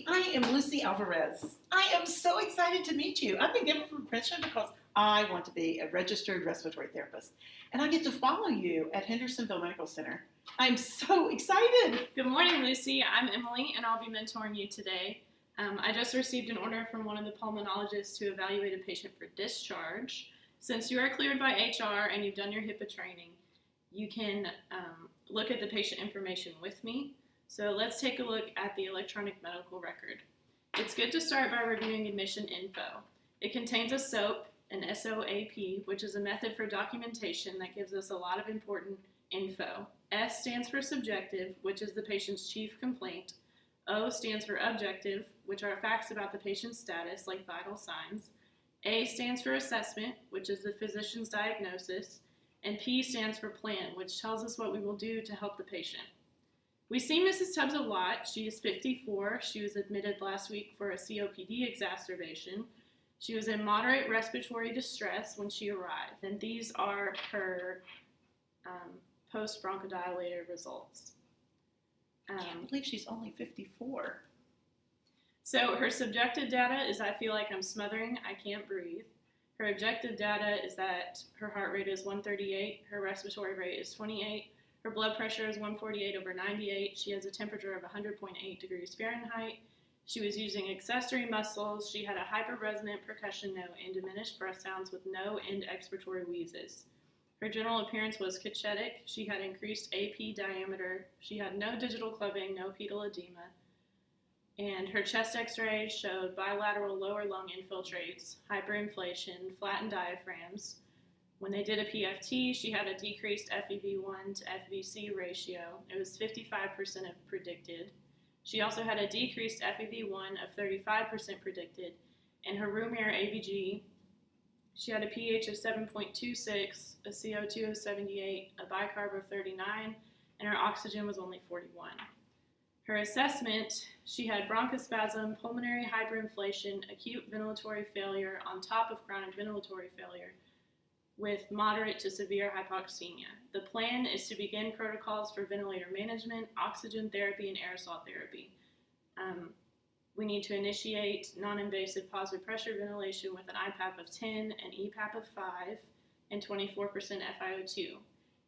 I am Lucy Alvarez. I am so excited to meet you. I've been given permission because I want to be a registered respiratory therapist, and I get to follow you at Hendersonville Medical Center. I'm so excited. Good morning, Lucy. I'm Emily, and I'll be mentoring you today. I just received an order from one of the pulmonologists to evaluate a patient for discharge. Since you are cleared by HR and you've done your HIPAA training, you can look at the patient information with me. So let's take a look at the electronic medical record. It's good to start by reviewing admission info. It contains a SOAP, an SOAP, which is a method for documentation that gives us a lot of important info. S stands for subjective, which is the patient's chief complaint. O stands for objective, which are facts about the patient's status, like vital signs. A stands for assessment, which is the physician's diagnosis. And P stands for plan, which tells us what we will do to help the patient. We see Mrs. Tubbs a lot. She is 54. She was admitted last week for a COPD exacerbation. She was in moderate respiratory distress when she arrived. And these are her post-bronchodilator results. I can't believe she's only 54. So her subjective data is I feel like I'm smothering, I can't breathe. Her objective data is that her heart rate is 138, her respiratory rate is 28, her blood pressure is 148/98, she has a temperature of 100.8 degrees Fahrenheit, she was using accessory muscles, she had a hyperresonant percussion note and diminished breath sounds with no end expiratory wheezes. Her general appearance was cachetic, she had increased AP diameter, she had no digital clubbing, no pedal edema, and her chest x-ray showed bilateral lower lung infiltrates, hyperinflation, flattened diaphragms. When they did a PFT, she had a decreased FEV1 to FVC ratio. It was 55% of predicted. She also had a decreased FEV1 of 35% predicted. And her room air ABG, she had a pH of 7.26, a CO2 of 78, a bicarb of 39, and her oxygen was only 41. Her assessment, she had bronchospasm, pulmonary hyperinflation, acute ventilatory failure on top of chronic ventilatory failure with moderate to severe hypoxemia. The plan is to begin protocols for ventilator management, oxygen therapy, and aerosol therapy. We need to initiate non-invasive positive pressure ventilation with an IPAP of 10, an EPAP of 5, and 24% FiO2.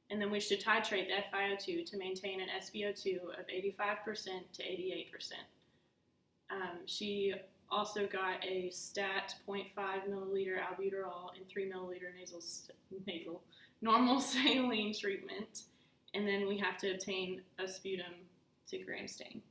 And then we should titrate the FiO2 to maintain an SpO2 of 85% to 88%. She also got a stat 0.5 milliliter albuterol and 3 milliliter nasal normal saline treatment. And then we have to obtain a sputum to gram stain.